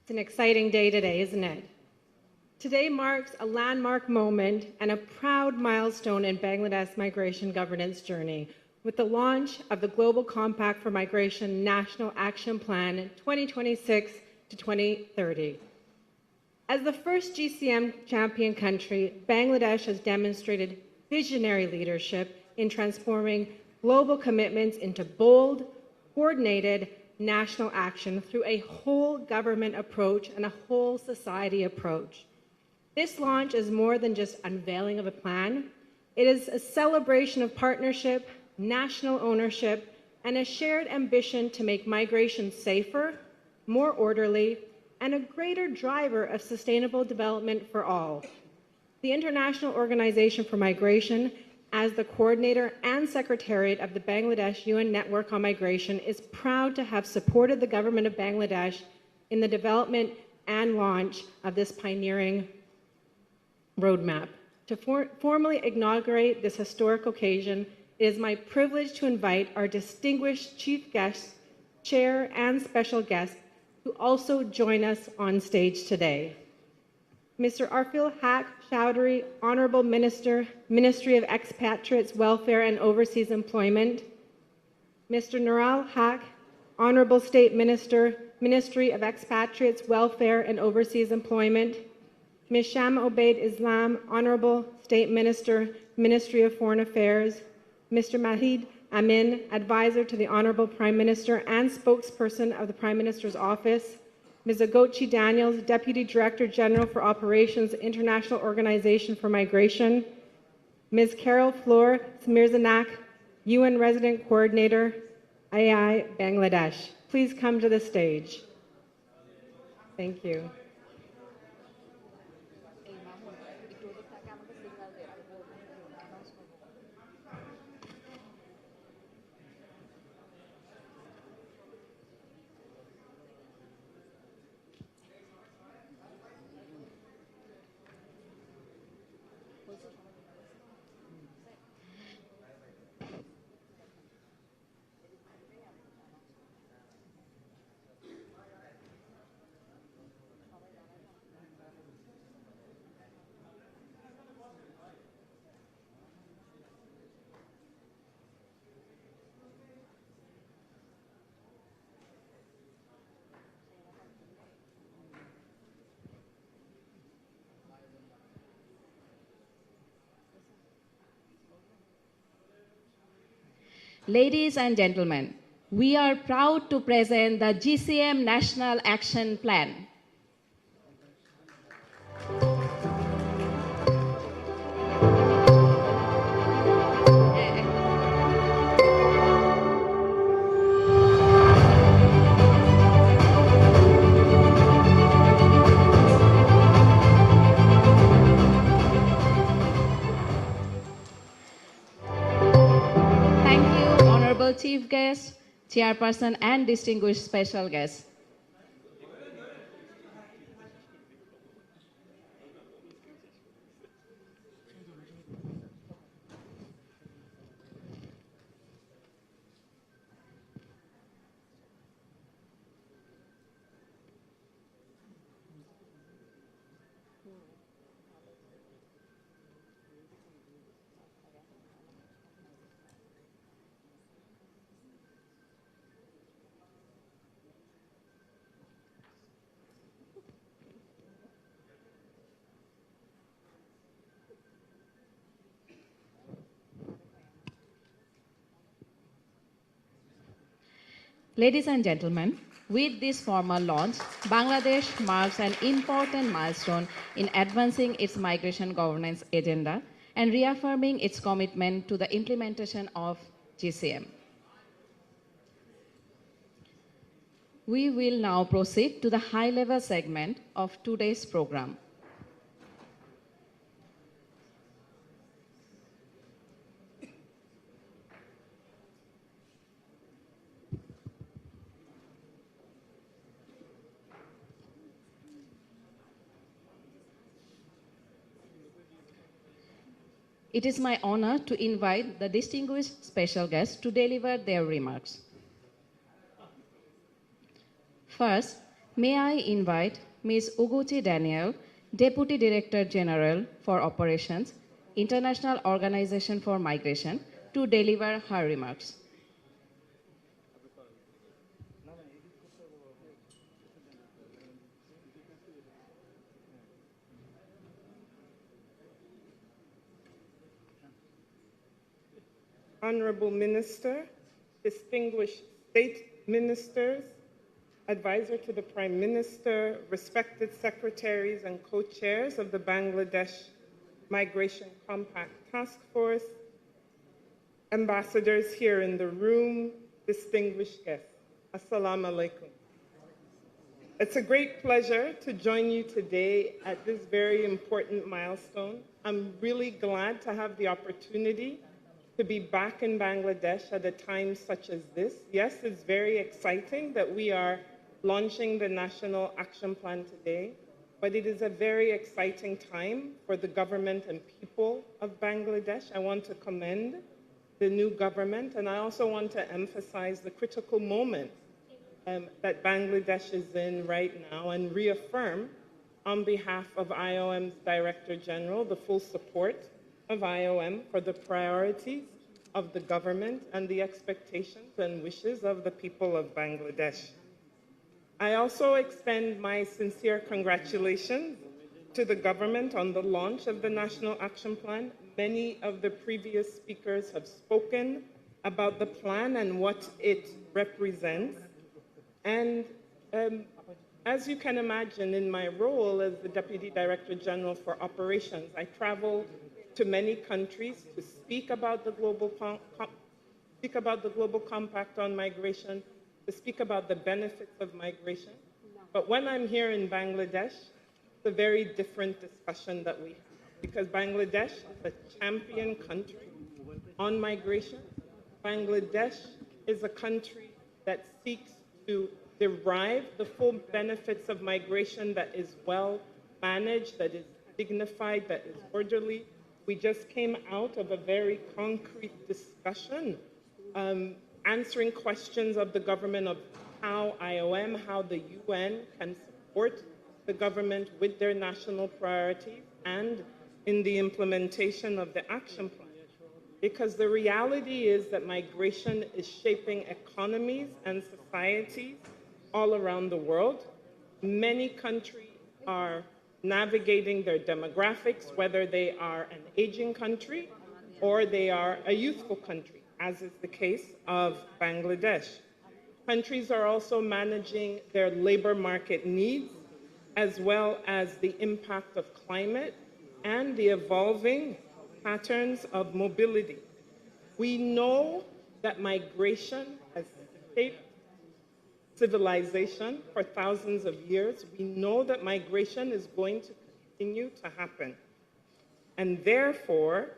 It's an exciting day today, isn't it? Today marks a landmark moment and a proud milestone in Bangladesh's migration governance journey with the launch of the Global Compact for Migration National Action Plan 2026 to 2030. As the first GCM champion country, Bangladesh has demonstrated visionary leadership in transforming global commitments into bold, coordinated national action through a whole government approach and a whole society approach. This launch is more than just unveiling of a plan. It is a celebration of partnership, national ownership, and a shared ambition to make migration safer, more orderly, and a greater driver of sustainable development for all. The International Organization for Migration, as the coordinator and secretariat of the Bangladesh UN Network on Migration, is proud to have supported the government of Bangladesh in the development and launch of this pioneering roadmap. To formally inaugurate this historic occasion, it is my privilege to invite our distinguished chief guests, chair, and special guests to also join us on stage today. Mr. Arfil Haq Chowdhury, Honorable Minister, Ministry of Expatriates, Welfare and Overseas Employment. Mr. Nural Haq, Honorable State Minister, Ministry of Expatriates, Welfare and Overseas Employment. Ms. Sham Obaid Islam, Honorable State Minister, Ministry of Foreign Affairs. Mr. Mahid Amin, Advisor to the Honorable Prime Minister and Spokesperson of the Prime Minister's Office. Ms. Agochi Daniels, Deputy Director General for Operations, International Organization for Migration. Ms. Carol Floor Smirzanak, UN Resident Coordinator, AI Bangladesh. Please come to the stage. Thank you. Ladies and gentlemen, we are proud to present the GCM National Action Plan. Chief guest, chairperson, and distinguished special guests. Ladies and gentlemen, with this formal launch, Bangladesh marks an important milestone in advancing its migration governance agenda and reaffirming its commitment to the implementation of GCM. We will now proceed to the high-level segment of today's program. It is my honor to invite the distinguished special guests to deliver their remarks. First, May I invite Ms. Uguchi Daniel, Deputy Director General for Operations, International Organization for Migration, to deliver her remarks. Honorable Minister, distinguished state ministers, advisor to the Prime Minister, respected secretaries and co-chairs of the Bangladesh Migration Compact Task Force, ambassadors here in the room, distinguished guests. Assalamu alaikum. It's a great pleasure to join you today at this very important milestone. I'm really glad to have the opportunity to be back in Bangladesh at a time such as this. Yes, it's very exciting that we are launching the National Action Plan today, but it is a very exciting time for the government and people of Bangladesh. I want to commend the new government, and I also want to emphasize the critical moment that Bangladesh is in right now and reaffirm on behalf of IOM's Director General the full support of IOM for the priorities of the government and the expectations and wishes of the people of Bangladesh. I also extend my sincere congratulations to the government on the launch of the National Action Plan. Many of the previous speakers have spoken about the plan and what it represents. And as you can imagine, in my role as the Deputy Director General for Operations, I travel to many countries to speak about the Global Compact on Migration, to speak about the benefits of migration. But when I'm here in Bangladesh, it's a very different discussion that we have, because Bangladesh is a champion country on migration. Bangladesh is a country that seeks to derive the full benefits of migration, that is well managed, that is dignified, that is orderly. We just came out of a very concrete discussion, answering questions of the government of how IOM, how the UN can support the government with their national priorities and in the implementation of the action plan. Because the reality is that migration is shaping economies and societies all around the world. Many countries are navigating their demographics, whether they are an aging country or they are a youthful country, as is the case of Bangladesh. Countries are also managing their labor market needs, as well as the impact of climate and the evolving patterns of mobility. We know that migration has shaped civilization for thousands of years. We know that migration is going to continue to happen. And therefore,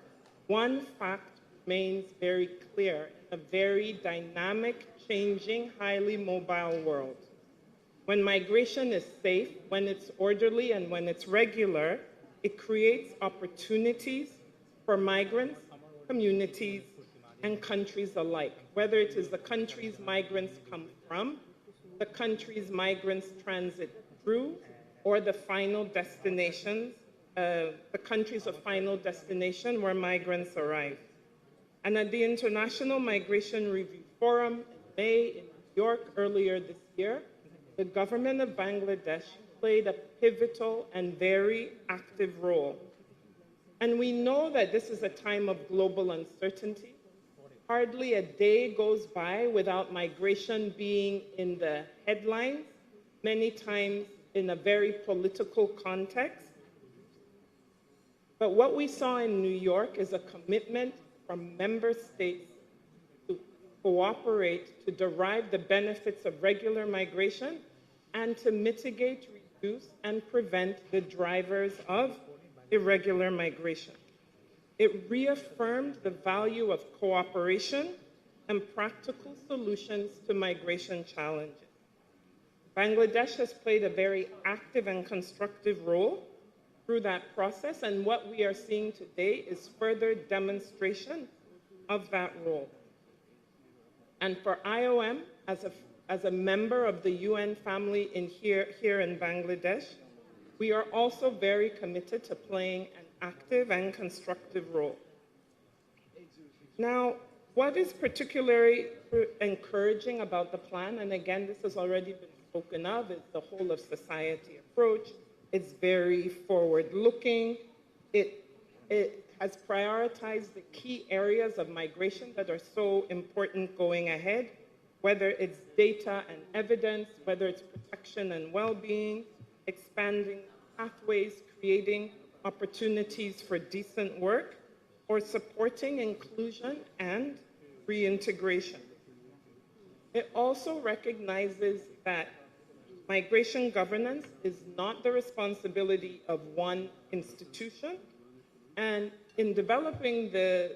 one fact remains very clear: a very dynamic, changing, highly mobile world. When migration is safe, when it's orderly, and when it's regular, it creates opportunities for migrants, communities, and countries alike, whether it is the countries migrants come from, the countries migrants transit through, or the final destinations, the countries of final destination where migrants arrive. And at the International Migration Review Forum in May in New York earlier this year, the government of Bangladesh played a pivotal and very active role. And we know that this is a time of global uncertainty. Hardly a day goes by without migration being in the headlines, many times in a very political context. But what we saw in New York is a commitment from member states to cooperate to derive the benefits of regular migration and to mitigate, reduce, and prevent the drivers of irregular migration. It reaffirmed the value of cooperation and practical solutions to migration challenges. Bangladesh has played a very active and constructive role through that process, and what we are seeing today is further demonstration of that role. And for IOM, as a as a member of the UN family here in Bangladesh, we are also very committed to playing an active and constructive role. Now, what is particularly encouraging about the plan, and again, this has already been spoken of, is the whole of society approach. It's very forward-looking. It has prioritized the key areas of migration that are so important going ahead, whether it's data and evidence, whether it's protection and well-being, expanding pathways, creating opportunities for decent work, or supporting inclusion and reintegration. It also recognizes that migration governance is not the responsibility of one institution, and in developing the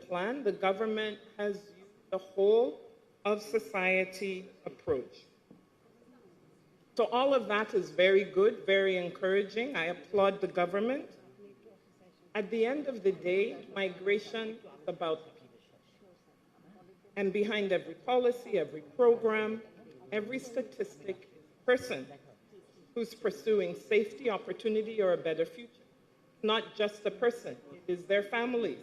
plan, the government has used the whole of society approach. So all of that is very good, very encouraging. I applaud the government. At the end of the day, migration is about people. And behind every policy, every program, every statistic is a person who's pursuing safety, opportunity, or a better future. Not just a person, it is their families,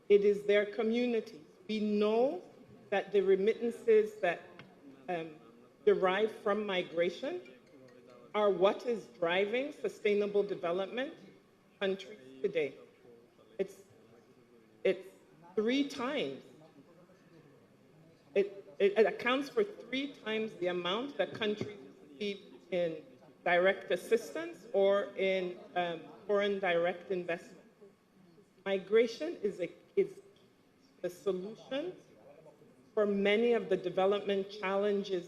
it is their communities. We know that the remittances that derive from migration are what is driving sustainable development countries today. It's 3 times. It accounts for 3 times the amount that countries receive in direct assistance or in foreign direct investment. Migration is the solution for many of the development challenges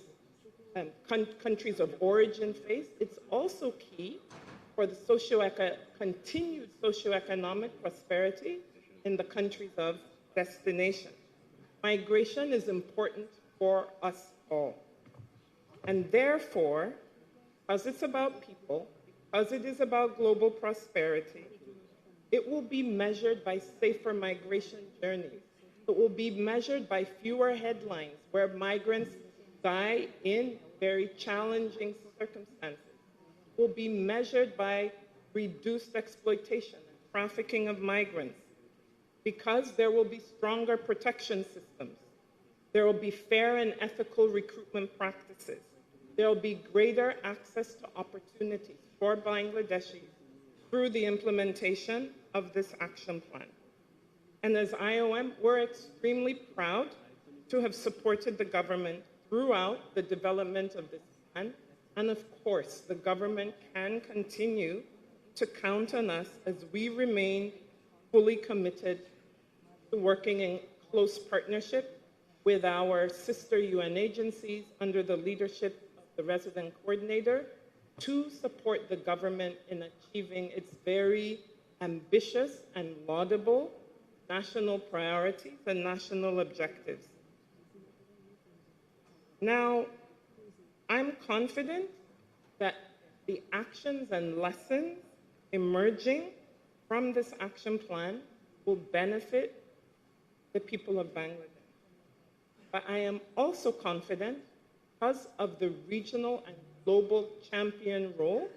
countries of origin face. It's also key for the continued socioeconomic prosperity in the countries of destination. Migration is important for us all. And therefore, because it's about people, because it is about global prosperity, it will be measured by safer migration journeys. It will be measured by fewer headlines where migrants die in very challenging circumstances. It will be measured by reduced exploitation and trafficking of migrants, because there will be stronger protection systems. There will be fair and ethical recruitment practices. There will be greater access to opportunities for Bangladeshis through the implementation of this action plan. And as IOM, we're extremely proud to have supported the government throughout the development of this plan. And of course, the government can continue to count on us as we remain fully committed to working in close partnership with our sister UN agencies under the leadership of the resident coordinator to support the government in achieving its very ambitious and laudable national priorities and national objectives. Now, I'm confident that the actions and lessons emerging from this action plan will benefit the people of Bangladesh. But I am also confident, because of the regional and global champion role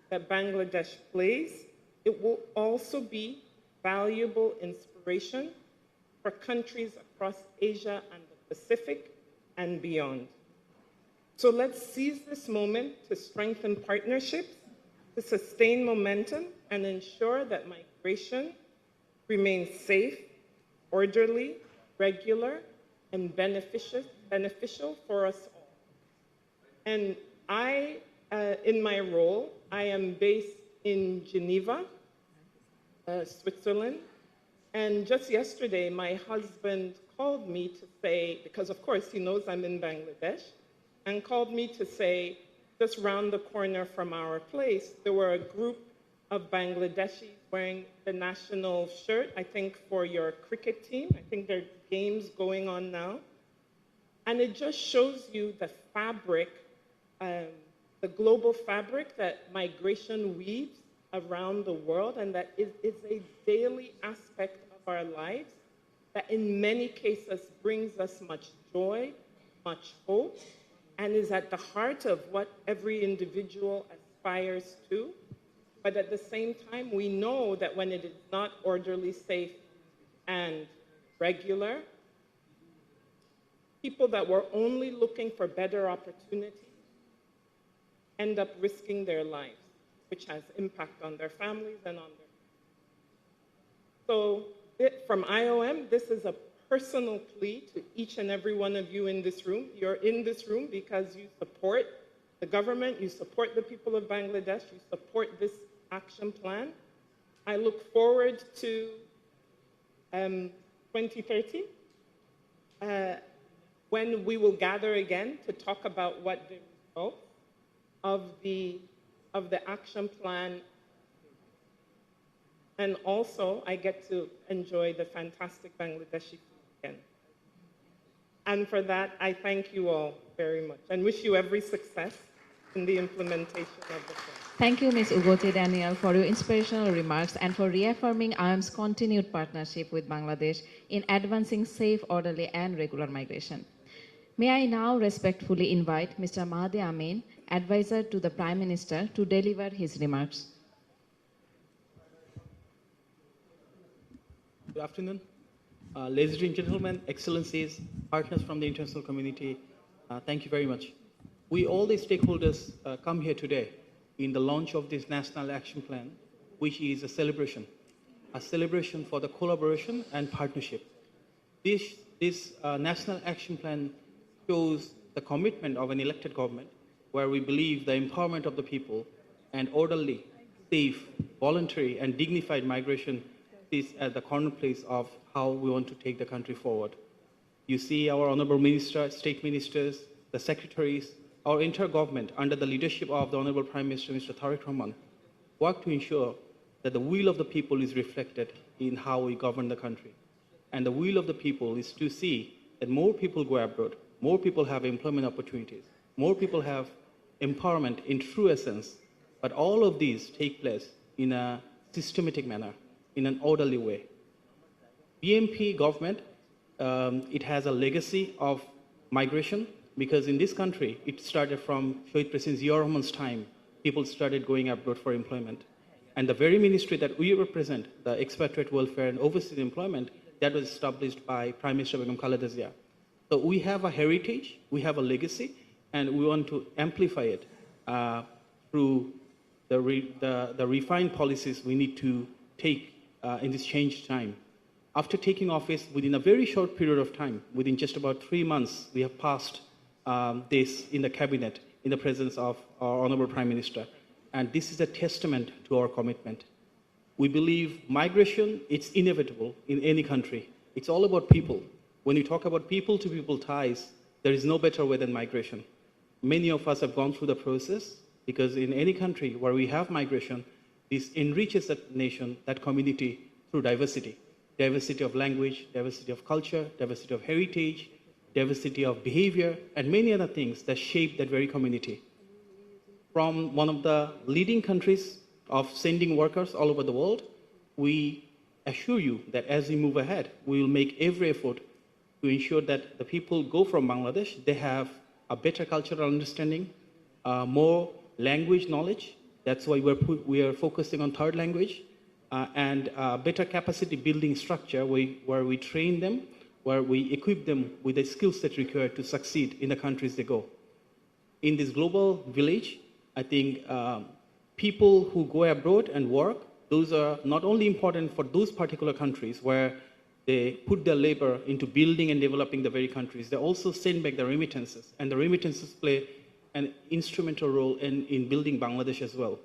that Bangladesh plays, it will also be valuable inspiration for countries across Asia and the Pacific and beyond. So let's seize this moment to strengthen partnerships, to sustain momentum, and ensure that migration remains safe, orderly, regular, and beneficial for us all. And I, in my role, I am based in Geneva, Switzerland. And just yesterday, my husband called me to say, because of course he knows I'm in Bangladesh, and called me to say, just round the corner from our place, there were a group of Bangladeshis wearing the national shirt, I think for your cricket team. I think there are games going on now. And it just shows you the fabric, the global fabric that migration weaves around the world, and that is a daily aspect of our lives that in many cases brings us much joy, much hope and is at the heart of what every individual aspires to. But at the same time, we know that when it is not orderly, safe, and regular, people that were only looking for better opportunities end up risking their lives, which has impact on their families and on their. So from IOM, this is a personal plea to each and every one of you in this room. You're in this room because you support the government, you support the people of Bangladesh, you support this action plan. I look forward to 2030, when we will gather again to talk about what the results of the action plan. And also, I get to enjoy the fantastic Bangladeshi food again. And for that, I thank you all very much and wish you every success in the implementation of the plan. Thank you, Ms. Ugote Daniel, for your inspirational remarks and for reaffirming IOM's continued partnership with Bangladesh in advancing safe, orderly, and regular migration. May I now respectfully invite Mr. Mahdi Amin, Advisor to the Prime Minister, to deliver his remarks. Good afternoon. Ladies and gentlemen, excellencies, partners from the international community, thank you very much. We, all the stakeholders, come here today in the launch of this National Action Plan, which is a celebration for the collaboration and partnership. This National Action Plan shows the commitment of an elected government, where we believe the empowerment of the people and orderly, safe, voluntary, and dignified migration is at the cornerplace of how we want to take the country forward. You see our honorable minister, state ministers, the secretaries, our entire government under the leadership of the honorable Prime Minister, Mr. Tariq Rahman, work to ensure that the will of the people is reflected in how we govern the country. And the will of the people is to see that more people go abroad, more people have employment opportunities, more people have empowerment in true essence, but all of these take place in a systematic manner, in an orderly way. BNP government, it has a legacy of migration, because in this country, it started from Shohid President Ziaur Rahman's time. People started going abroad for employment. And the very ministry that we represent, the Expatriate Welfare and Overseas Employment, that was established by Prime Minister Begum Khaleda Zia. So we have a heritage, we have a legacy, and we want to amplify it through the refined policies we need to take in this changed time. After taking office, within a very short period of time, within just about 3 months, we have passed this in the cabinet in the presence of our honorable Prime Minister. And this is a testament to our commitment. We believe migration, it's inevitable in any country. It's all about people. When you talk about people-to-people ties, there is no better way than migration. Many of us have gone through the process, because in any country where we have migration, this enriches that nation, that community, through diversity. Diversity of language, diversity of culture, diversity of heritage, diversity of behavior, and many other things that shape that very community. From one of the leading countries of sending workers all over the world, we assure you that as we move ahead, we will make every effort to ensure that the people go from Bangladesh, they have a better cultural understanding, more language knowledge. That's why we are focusing on third language, and better capacity building structure where we train them, where we equip them with the skill set required to succeed in the countries they go. In this global village, I think people who go abroad and work, those are not only important for those particular countries where they put their labor into building and developing the very countries, they also send back the remittances, and the remittances play an instrumental role in building Bangladesh as well.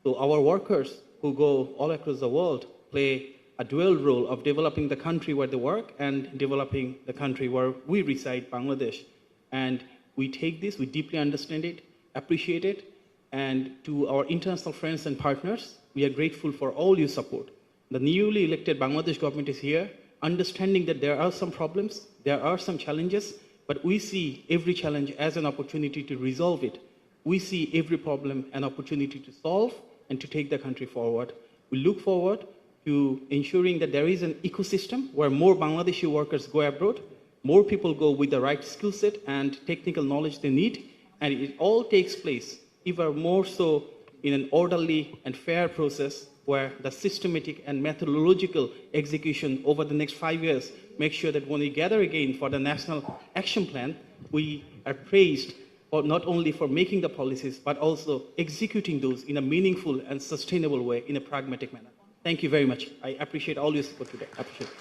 So our workers who go all across the world play a dual role of developing the country where they work and developing the country where we reside, Bangladesh. And we take this, we deeply understand it, appreciate it, and to our international friends and partners, we are grateful for all your support. The newly elected Bangladesh government is here, understanding that there are some problems, there are some challenges, but we see every challenge as an opportunity to resolve it. We see every problem an opportunity to solve and to take the country forward. We look forward to ensuring that there is an ecosystem where more Bangladeshi workers go abroad, more people go with the right skill set and technical knowledge they need, and it all takes place even more so in an orderly and fair process where the systematic and methodological execution over the next 5 years make sure that when we gather again for the National Action Plan, we are praised or not only for making the policies, but also executing those in a meaningful and sustainable way in a pragmatic manner. Thank you very much. I appreciate all your support today. Appreciate it.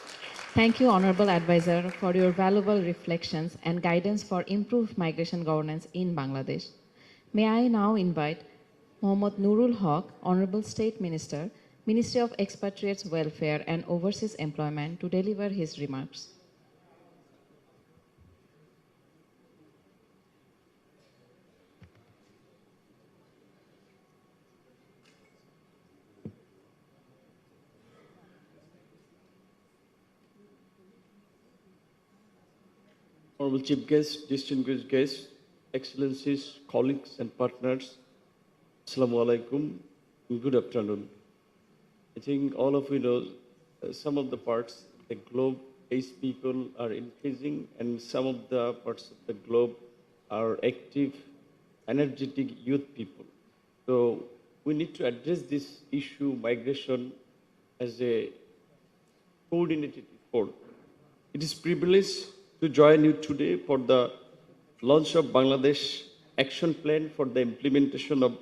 Thank you, Honorable Advisor, for your valuable reflections and guidance for improved migration governance in Bangladesh. May I now invite Mohammad Nurul Haq, Honorable State Minister, Ministry of Expatriates Welfare and Overseas Employment, to deliver his remarks. Honorable Chief Guest, distinguished guests, Excellencies, colleagues and partners, Assalamu alaikum, good afternoon. I think all of you know some of the parts of the globe, age people are increasing, and some of the parts of the globe are active, energetic youth people. So we need to address this issue, migration, as a coordinated effort. It is privilege to join you today for the launch of Bangladesh Action Plan for the implementation of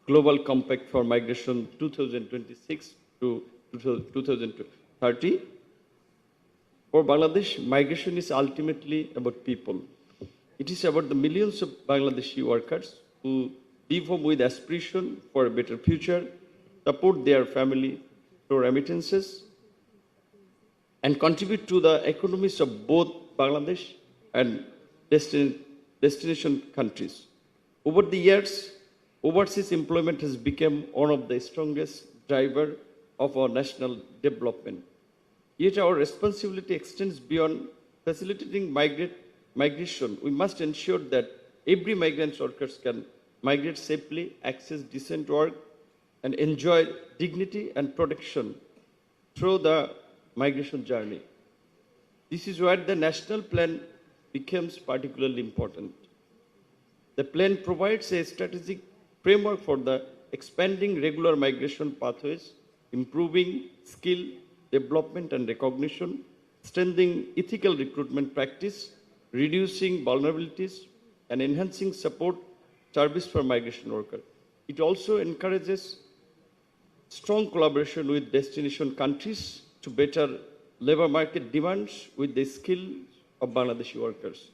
Global Compact for Migration 2026 to 2030. For Bangladesh, migration is ultimately about people. It is about the millions of Bangladeshi workers who leave home with aspiration for a better future, support their family through remittances, and contribute to the economies of both Bangladesh and destination countries. Over the years, overseas employment has become one of the strongest drivers of our national development. Yet our responsibility extends beyond facilitating migration. We must ensure that every migrant workers can migrate safely, access decent work, and enjoy dignity and protection through the migration journey. This is where the national plan becomes particularly important. The plan provides a strategic framework for the expanding regular migration pathways, improving skill development and recognition, strengthening ethical recruitment practice, reducing vulnerabilities, and enhancing support service for migration workers. It also encourages strong collaboration with destination countries to better labor market demands with the skills of Bangladeshi workers.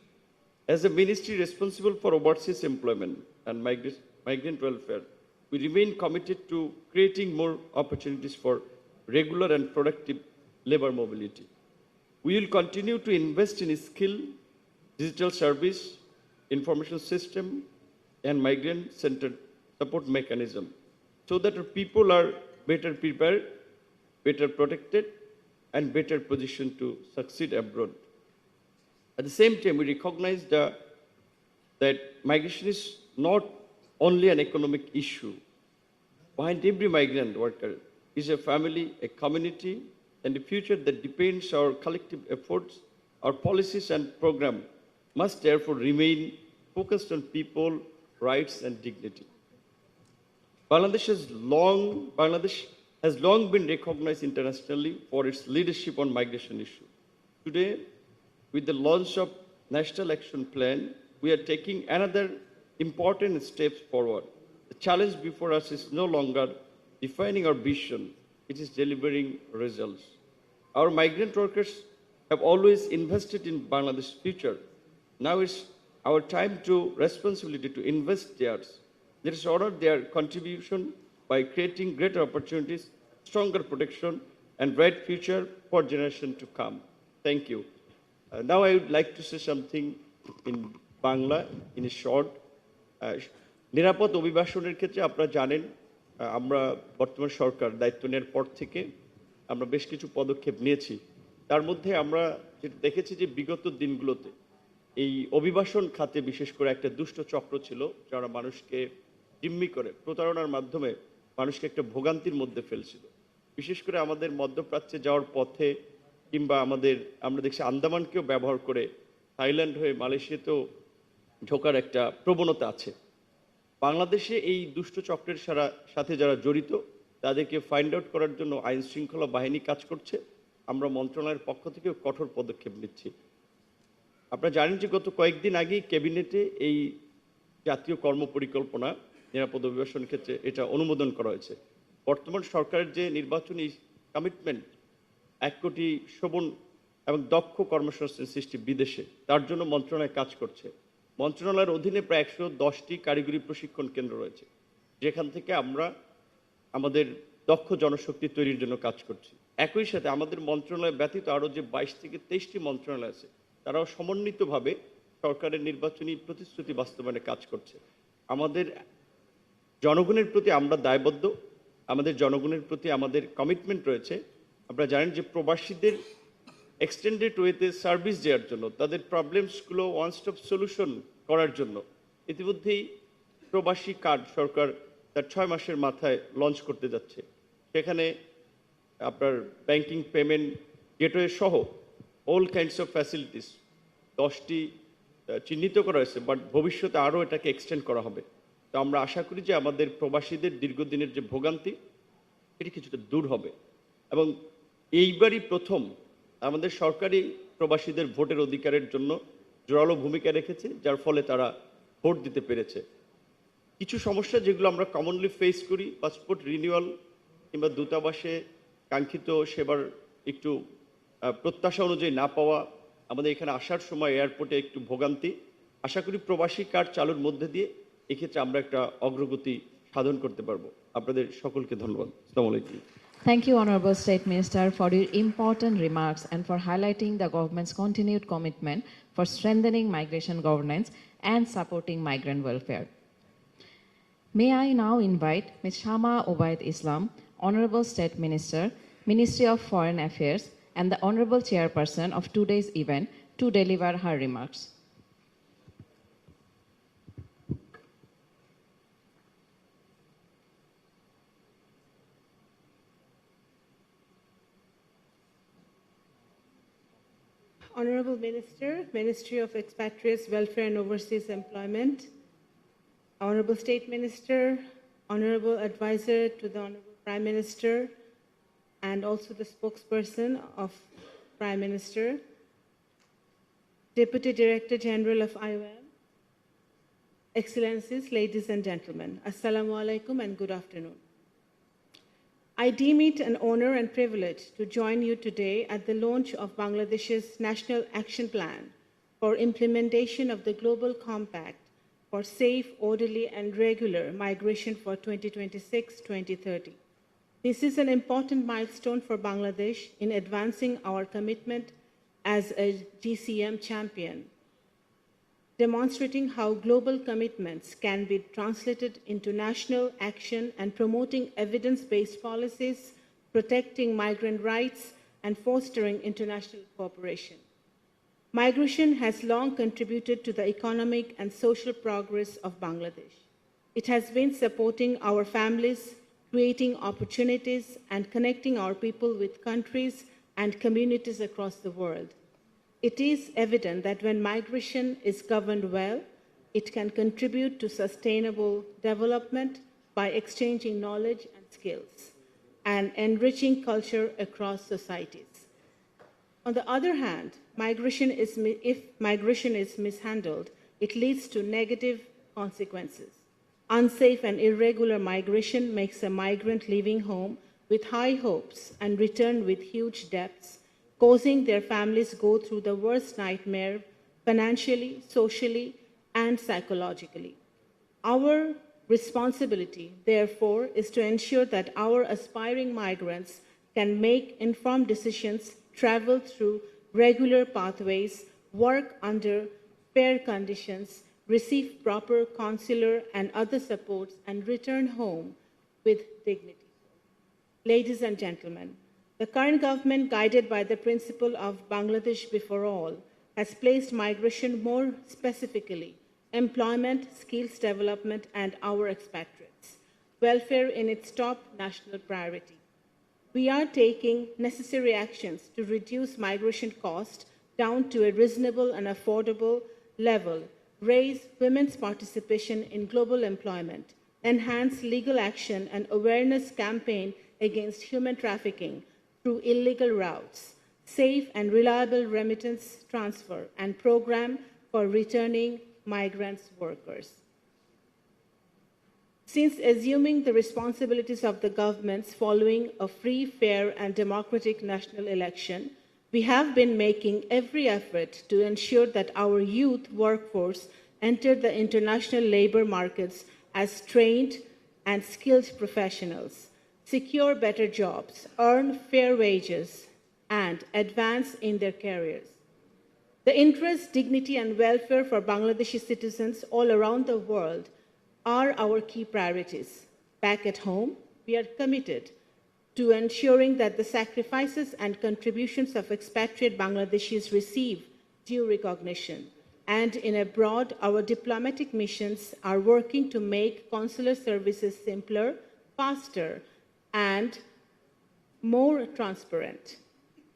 As a ministry responsible for overseas employment and migrant welfare, we remain committed to creating more opportunities for regular and productive labor mobility. We will continue to invest in skill, digital service, information system, and migrant-centered support mechanism so that our people are better prepared, better protected, and better positioned to succeed abroad. At the same time, we recognize that migration is not only an economic issue. Behind every migrant worker is a family, a community, and a future that depends on our collective efforts. Our policies and program must therefore remain focused on people, rights, and dignity. Bangladesh has long been recognized internationally for its leadership on migration issues. Today, with the launch of National Action Plan, we are taking another important step forward. The challenge before us is no longer defining our vision, it is delivering results. Our migrant workers have always invested in Bangladesh's future. Now it's our time to responsibility to invest theirs. Let us honor their contribution by creating greater opportunities, stronger protection, and bright future for generations to come. Thank you. Now I would like to say something in Bangla, in a short. নিরাপদ অভিবাসনের ক্ষেত্রে আপনারা জানেন আমরা বর্তমান সরকার দায়িত্ব নেওয়ার পর থেকে আমরা বেশ কিছু পদক্ষেপ নিয়েছি। তার মধ্যে আমরা যেটা দেখেছি যে বিগত দিনগুলোতে এই অভিবাসন খাতে বিশেষ করে একটা দুষ্ট চক্র ছিল যারা মানুষকে জিম্মি করে প্রতারণার মাধ্যমে মানুষকে একটা ভোগান্তির মধ্যে ফেলছিল। বিশেষ করে আমাদের মধ্যপ্রাচ্যে যাওয়ার পথে কিংবা আমরা দেখছি আন্দামানকেও ব্যবহার করে থাইল্যান্ড হয়ে মালয়েশিয়াতেও ঢোকার একটা প্রবণতা আছে। বাংলাদেশে এই দুষ্ট চক্রের সাথে যারা জড়িত তাদেরকে ফাইন্ড আউট করার জন্য আইন শৃঙ্খলা বাহিনী কাজ করছে। আমরা মন্ত্রণালয়ের পক্ষ থেকেও কঠোর পদক্ষেপ নিচ্ছি। আপনারা জানেন যে গত কয়েকদিন আগেই ক্যাবিনেটে এই জাতীয় কর্মপরিকল্পনা নিরাপদ অভিবাসন ক্ষেত্রে এটা অনুমোদন করা হয়েছে। বর্তমান সরকারের যে নির্বাচনী কমিটমেন্ট 1 কোটি শোভন এবং দক্ষ কর্মসংস্থান সৃষ্টি বিদেশে, তার জন্য মন্ত্রণালয় কাজ করছে। মন্ত্রণালয়ের অধীনে প্রায় 110টি কারিগরি প্রশিক্ষণ কেন্দ্র রয়েছে, যেখান থেকে আমরা আমাদের দক্ষ জনশক্তি তৈরির জন্য কাজ করছি। একই সাথে আমাদের মন্ত্রণালয় ব্যতীত আরও যে 22 থেকে 23টি মন্ত্রণালয় আছে, তারাও সমন্বিতভাবে সরকারের নির্বাচনী প্রতিশ্রুতি বাস্তবায়নে কাজ করছে। আমাদের জনগণের প্রতি আমরা দায়বদ্ধ, আমাদের জনগণের প্রতি আমাদের কমিটমেন্ট রয়েছে। আপনারা জানেন যে প্রবাসীদের এক্সটেন্ডেড ওয়েতে সার্ভিস দেওয়ার জন্য, তাদের প্রবলেমসগুলো ওয়ান স্টপ সলিউশন করার জন্য ইতিমধ্যেই প্রবাসী কার্ড সরকার তার 6 মাসের মাথায় লঞ্চ করতে যাচ্ছে। সেখানে আপনার ব্যাংকিং, পেমেন্ট, গেটওয়ে সহ অল কাইন্ডস অফ ফ্যাসিলিটিস 10টি চিহ্নিত করা হয়েছে, বাট ভবিষ্যতে আরও এটাকে এক্সটেন্ড করা হবে। তো আমরা আশা করি যে আমাদের প্রবাসীদের দীর্ঘদিনের যে ভোগান্তি এটি কিছুটা দূর হবে। এবং এইবারই প্রথম আমাদের সরকারি প্রবাসীদের ভোটের অধিকারের জন্য জোরালো ভূমিকা রেখেছে, যার ফলে তারা ভোট দিতে পেরেছে। কিছু সমস্যা যেগুলো আমরা কমনলি ফেস করি, পাসপোর্ট রিনিউয়াল কিংবা দূতাবাসে কাঙ্ক্ষিত সেবার একটু প্রত্যাশা অনুযায়ী না পাওয়া, আমাদের এখানে আসার সময় এয়ারপোর্টে একটু ভোগান্তি। আশা করি প্রবাসী কার্ড চালুর মধ্যে দিয়ে এক্ষেত্রে আমরা একটা অগ্রগতি সাধন করতে পারবো। আপনাদের সকলকে ধন্যবাদ। আসসালামু আলাইকুম। Thank you, Honorable State Minister, for your important remarks and for highlighting the government's continued commitment for strengthening migration governance and supporting migrant welfare. May I now invite Ms. Shama Obaid Islam, Honorable State Minister, Ministry of Foreign Affairs, and the Honorable Chairperson of today's event to deliver her remarks. Honorable Minister, Ministry of Expatriates, Welfare and Overseas Employment, Honorable State Minister, Honorable Advisor to the Honorable Prime Minister, and also the spokesperson of Prime Minister, Deputy Director General of IOM, Excellencies, ladies and gentlemen, Assalamu alaikum and good afternoon. I deem it an honor and privilege to join you today at the launch of Bangladesh's National Action Plan for implementation of the Global Compact for safe, orderly, and regular migration for 2026-2030. This is an important milestone for Bangladesh in advancing our commitment as a GCM champion, demonstrating how global commitments can be translated into national action and promoting evidence-based policies, protecting migrant rights, and fostering international cooperation. Migration has long contributed to the economic and social progress of Bangladesh. It has been supporting our families, creating opportunities, and connecting our people with countries and communities across the world. It is evident that when migration is governed well, it can contribute to sustainable development by exchanging knowledge and skills and enriching culture across societies. On the other hand, if migration is mishandled, it leads to negative consequences. Unsafe and irregular migration makes a migrant leaving home with high hopes and return with huge debts, causing their families go through the worst nightmare financially, socially, and psychologically. Our responsibility, therefore, is to ensure that our aspiring migrants can make informed decisions, travel through regular pathways, work under fair conditions, receive proper consular and other supports, and return home with dignity. Ladies and gentlemen, the current government, guided by the principle of Bangladesh before all, has placed migration more specifically, employment, skills development, and our expatriates' welfare in its top national priority. We are taking necessary actions to reduce migration costs down to a reasonable and affordable level, raise women's participation in global employment, enhance legal action and awareness campaign against human trafficking through illegal routes, safe and reliable remittance transfer, and program for returning migrants workers. Since assuming the responsibilities of the governments following a free, fair, and democratic national election, we have been making every effort to ensure that our youth workforce enter the international labor markets as trained and skilled professionals, secure better jobs, earn fair wages, and advance in their careers. The interest, dignity, and welfare for Bangladeshi citizens all around the world are our key priorities. Back at home, we are committed to ensuring that the sacrifices and contributions of expatriate Bangladeshis receive due recognition. And in abroad, our diplomatic missions are working to make consular services simpler, faster, and more transparent.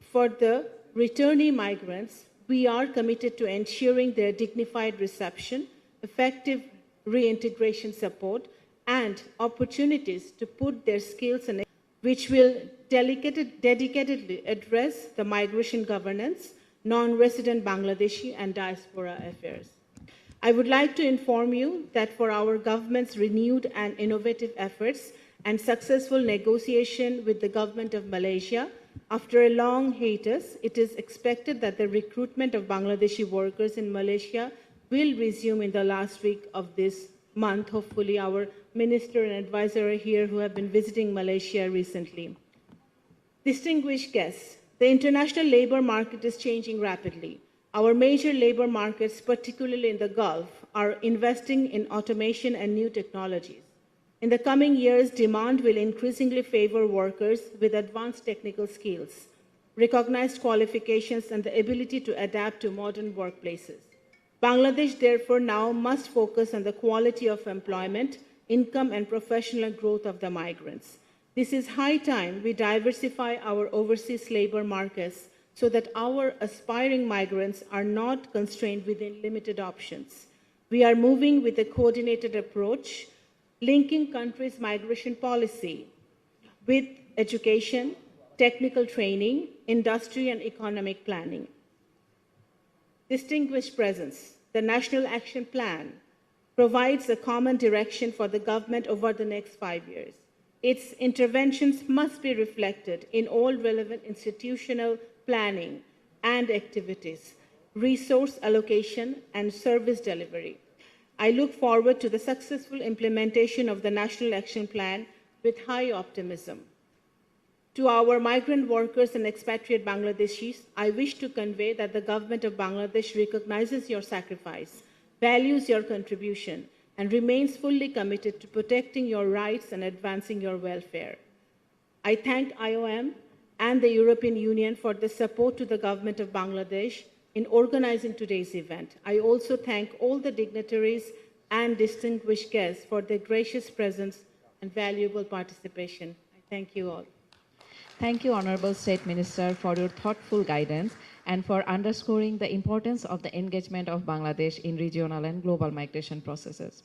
For the returnee migrants, we are committed to ensuring their dignified reception, effective reintegration support, and opportunities to put their skills in, which will dedicatedly address the migration governance, non-resident Bangladeshi, and diaspora affairs. I would like to inform you that for our government's renewed and innovative efforts and successful negotiation with the government of Malaysia, after a long hiatus, it is expected that the recruitment of Bangladeshi workers in Malaysia will resume in the last week of this month. Hopefully, our minister and advisor are here who have been visiting Malaysia recently. Distinguished guests, the international labor market is changing rapidly. Our major labor markets, particularly in the Gulf, are investing in automation and new technologies. In the coming years, demand will increasingly favor workers with advanced technical skills, recognized qualifications, and the ability to adapt to modern workplaces. Bangladesh, therefore, now must focus on the quality of employment, income, and professional growth of the migrants. This is high time we diversify our overseas labor markets so that our aspiring migrants are not constrained within limited options. We are moving with a coordinated approach, linking countries' migration policy with education, technical training, industry, and economic planning. Distinguished presence, the National Action Plan provides a common direction for the government over the next 5 years. Its interventions must be reflected in all relevant institutional planning and activities, resource allocation, and service delivery. I look forward to the successful implementation of the National Action Plan with high optimism. To our migrant workers and expatriate Bangladeshis, I wish to convey that the government of Bangladesh recognizes your sacrifice, values your contribution, and remains fully committed to protecting your rights and advancing your welfare. I thank IOM and the European Union for the support to the government of Bangladesh in organizing today's event. I also thank all the dignitaries and distinguished guests for their gracious presence and valuable participation. I thank you all. Thank you, Honorable State Minister, for your thoughtful guidance and for underscoring the importance of the engagement of Bangladesh in regional and global migration processes.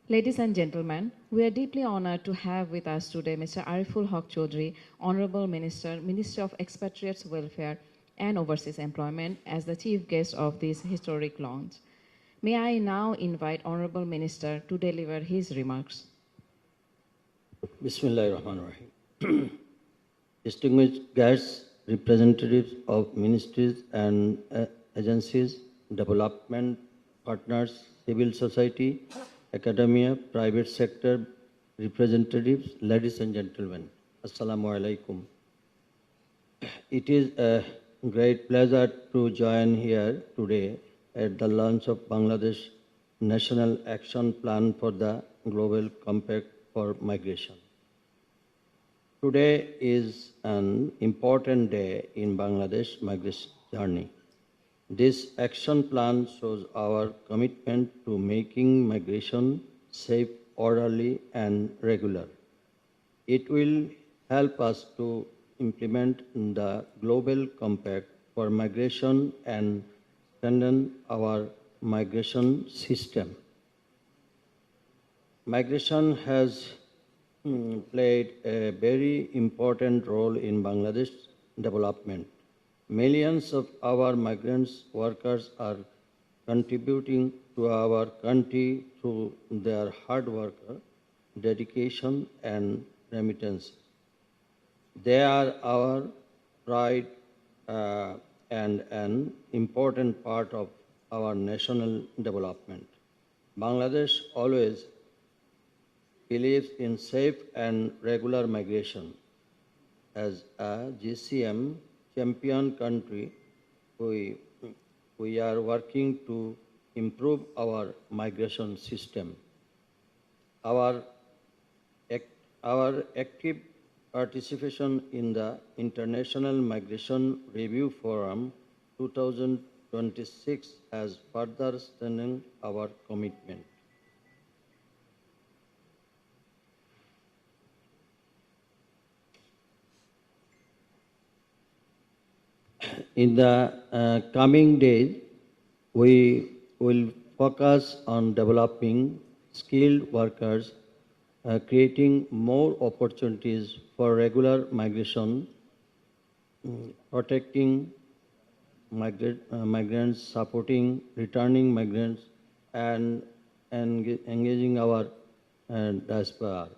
Ladies and gentlemen, we are deeply honored to have with us today Mr. Ariful Haq Chaudhry, Honorable Minister, Minister of Expatriates Welfare and Overseas Employment, as the chief guest of this historic launch. May I now invite Honorable Minister to deliver his remarks. Bismillahirrahmanirrahim. Distinguished guests, representatives of ministries and agencies, development partners, civil society, academia, private sector representatives, ladies and gentlemen, Assalamu alaikum. It is a great pleasure to join here today at the launch of Bangladesh National Action Plan for the Global Compact for Migration. Today is an important day in Bangladesh migration journey. This action plan shows our commitment to making migration safe, orderly, and regular. It will help us to implement the Global Compact for Migration and strengthen our migration system. Migration has played a very important role in Bangladesh development. Millions of our migrants workers are contributing to our country through their hard work, dedication, and remittance. They are our pride and an important part of our national development. Bangladesh always believes in safe and regular migration. As a GCM champion country, we are working to improve our migration system. Our active participation in the International Migration Review Forum 2026 has further strengthened our commitment. In the coming days, we will focus on developing skilled workers, creating more opportunities for regular migration, protecting migrants, supporting returning migrants, and engaging our diaspora.